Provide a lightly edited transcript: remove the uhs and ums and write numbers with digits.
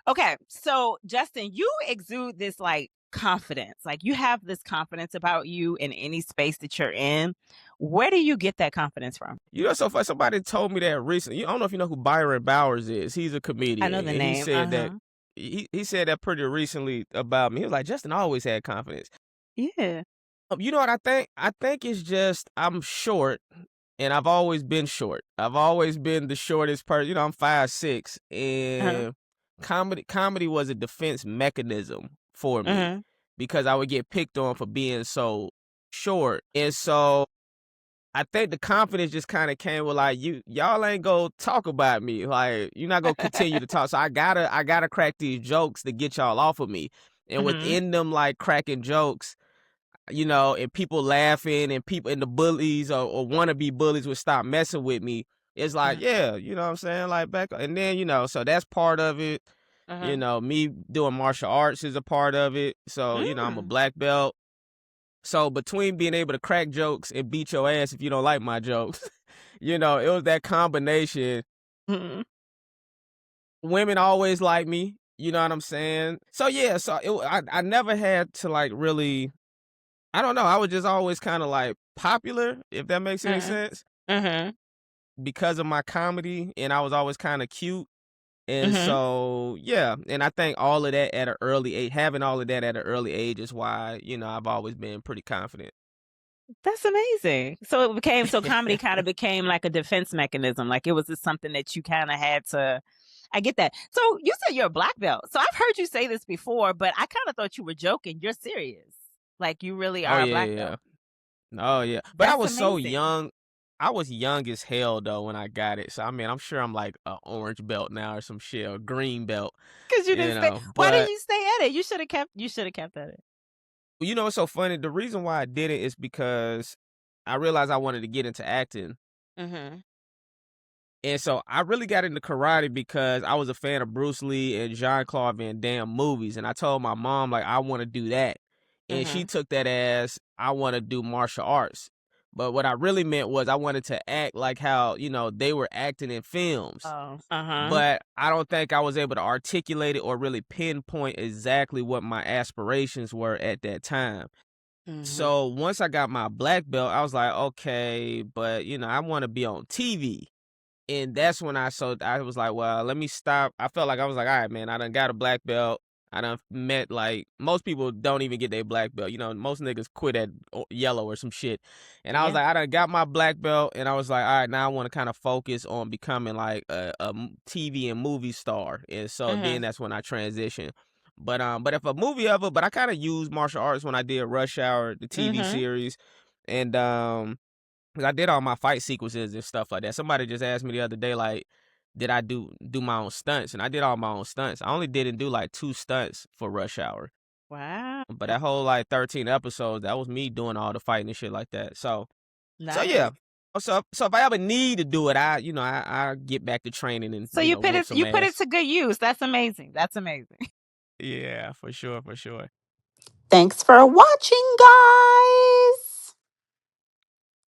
Okay, so Justin, you exude this like confidence. Like you have this confidence about you in any space that you're in. Where do you get that confidence from? You know, so far somebody told me that recently. I don't know if you know who Byron Bowers is. He's a I know comedian, the and he name. said that Uh-huh. he said that pretty recently about me. He was like, Justin always had confidence. Yeah. You know what I think? I think it's just I'm short, and I've always been short. I've always been the shortest person. You know, I'm 5'6", Uh-huh. and comedy was a defense mechanism for me Uh-huh. because I would get picked on for being so short, and so I think the confidence just kind of came with like y'all ain't gonna talk about me. Like you're not gonna continue to talk. So I gotta crack these jokes to get y'all off of me. And Mhm. within them like cracking jokes, and people laughing and people and the bullies or wannabe bullies would stop messing with me. It's like, Uh-huh. yeah, you know what I'm saying? Like back and then, so that's part of it. Uh-huh. Me doing martial arts is a part of it. So, I'm a Mm. black belt. So between being able to crack jokes and beat your ass if you don't like my jokes, it was that combination. Mhm. Women always like me, you know what I'm saying? So yeah, I never had to like really, I don't know, I was just always kind of like popular, if that makes any Uh-huh. sense, Uh-huh. because of my comedy, and I was always kind of cute. And Mhm. so, yeah, and I think all of that at an early age, having all of that at an early age is why, I've always been pretty confident. That's amazing. So comedy kind of became like a defense mechanism. Like it was just something that you kind of had to. I get that. So you said you're a black belt. So I've heard you say this before, but I kind of thought you were joking. You're serious. Like you really Oh are a yeah, black yeah. belt. Oh yeah, but I That's was so amazing. young. I was young as hell though when I got it. So I mean, I'm sure I'm like a orange belt now or some shit, or green belt, Because you didn't stay. Why didn't But you stay at it? You should have kept. You should have kept at it. what's so funny? The reason why I did it is because I realized I wanted to get into acting, Mm-hmm. and so I really got into karate because I was a fan of Bruce Lee and Jean-Claude Van Damme movies, and I told my mom like I want to do that, and she Mm-hmm. took that as I want to do martial arts. But what I really meant was I wanted to act like how, they were acting in films. Oh. Uh-huh. But I don't think I was able to articulate it or really pinpoint exactly what my aspirations were at that time. Mm-hmm. So once I got my black belt, I was like, okay, but I want to be on TV. And that's when I was like, well, let me stop. I felt like I was like, all right, man, I done got a black belt. I done met like most people don't even get their black belt. Most niggas quit at yellow or some shit. And I was Yeah. like, I done got my black belt, and I was like, all right, now I want to kind of focus on becoming like a TV and movie star. And so Mm-hmm. then that's when I transitioned. But if a movie ever, but I kind of used martial arts when I did Rush Hour, the TV Mm-hmm. series, and 'cause I did all my fight sequences and stuff like that. Somebody just asked me the other day, like, did I do my own stunts? And I did all my own stunts. I only didn't do like 2 stunts for Rush Hour. Wow. But that whole like 13 episodes, that was me doing all the fighting and shit like that. So yeah. Nice. So if I ever need to do it, I get back to training and, So you put whoop it. some You put it ass. to good use. That's amazing. That's amazing. Yeah, for sure, for sure. Thanks for watching, guys.